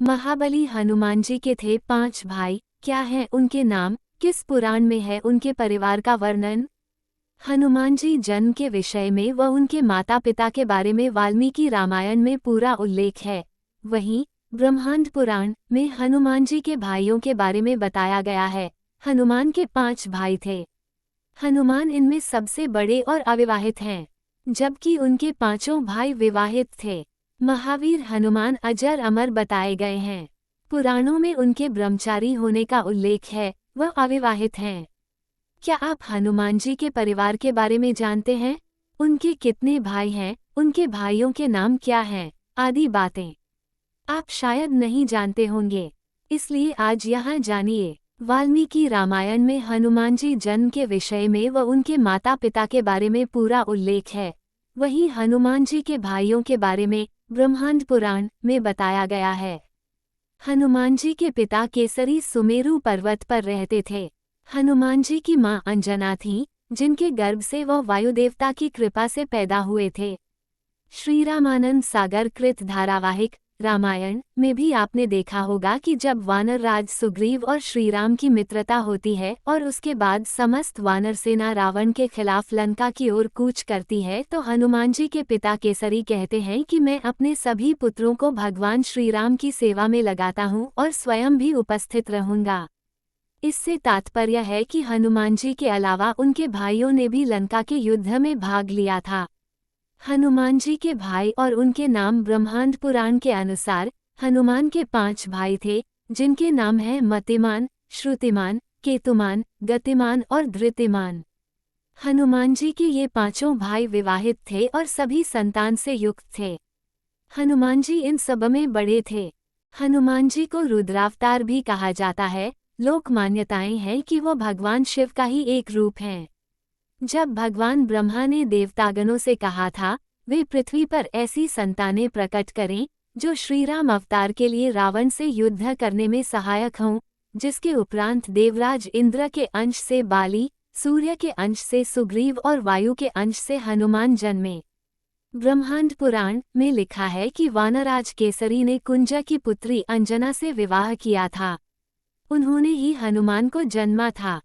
महाबली हनुमान जी के थे 5 भाई, क्या है उनके नाम, किस पुराण में है उनके परिवार का वर्णन। हनुमान जी जन्म के विषय में व उनके माता पिता के बारे में वाल्मीकि रामायण में पूरा उल्लेख है। वहीं ब्रह्मांड पुराण में हनुमान जी के भाइयों के बारे में बताया गया है। हनुमान के 5 भाई थे। हनुमान इनमें सबसे बड़े और अविवाहित हैं, जबकि उनके 5 भाई विवाहित थे। महावीर हनुमान अजर अमर बताए गए हैं। पुराणों में उनके ब्रह्मचारी होने का उल्लेख है, वह अविवाहित हैं। क्या आप हनुमान जी के परिवार के बारे में जानते हैं? उनके कितने भाई हैं, उनके भाइयों के नाम क्या हैं, आदि बातें आप शायद नहीं जानते होंगे, इसलिए आज यहाँ जानिए। वाल्मीकि रामायण में हनुमान जी जन्म के विषय में व उनके माता पिता के बारे में पूरा उल्लेख है। वहीं हनुमान जी के भाइयों के बारे में ब्रह्मांड पुराण में बताया गया है। हनुमान जी के पिता केसरी सुमेरु पर्वत पर रहते थे। हनुमान जी की मां अंजना थीं, जिनके गर्भ से वह वायुदेवता की कृपा से पैदा हुए थे। श्री रामानंद सागर कृत धारावाहिक रामायण में भी आपने देखा होगा कि जब वानर राज सुग्रीव और श्रीराम की मित्रता होती है और उसके बाद समस्त वानर सेना रावण के खिलाफ लंका की ओर कूच करती है, तो हनुमान जी के पिता केसरी कहते हैं कि मैं अपने सभी पुत्रों को भगवान श्रीराम की सेवा में लगाता हूँ और स्वयं भी उपस्थित रहूंगा। इससे तात्पर्य है कि हनुमान जी के अलावा उनके भाइयों ने भी लंका के युद्ध में भाग लिया था। हनुमान जी के भाई और उनके नाम ब्रह्मांड पुराण के अनुसार हनुमान के 5 भाई थे, जिनके नाम हैं मतिमान, श्रुतिमान, केतुमान, गतिमान और धृतिमान। हनुमान जी के ये 5 भाई विवाहित थे और सभी संतान से युक्त थे। हनुमान जी इन सब में बड़े थे। हनुमान जी को रुद्रावतार भी कहा जाता है। लोक मान्यताएं हैं कि वो भगवान शिव का ही एक रूप हैं। जब भगवान ब्रह्मा ने देवतागणों से कहा था वे पृथ्वी पर ऐसी संतानें प्रकट करें जो श्रीराम अवतार के लिए रावण से युद्ध करने में सहायक हों, जिसके उपरांत देवराज इंद्र के अंश से बाली, सूर्य के अंश से सुग्रीव और वायु के अंश से हनुमान जन्मे। ब्रह्मांड पुराण में लिखा है कि वानराज केसरी ने कुंजा की पुत्री अंजना से विवाह किया था। उन्होंने ही हनुमान को जन्मा था।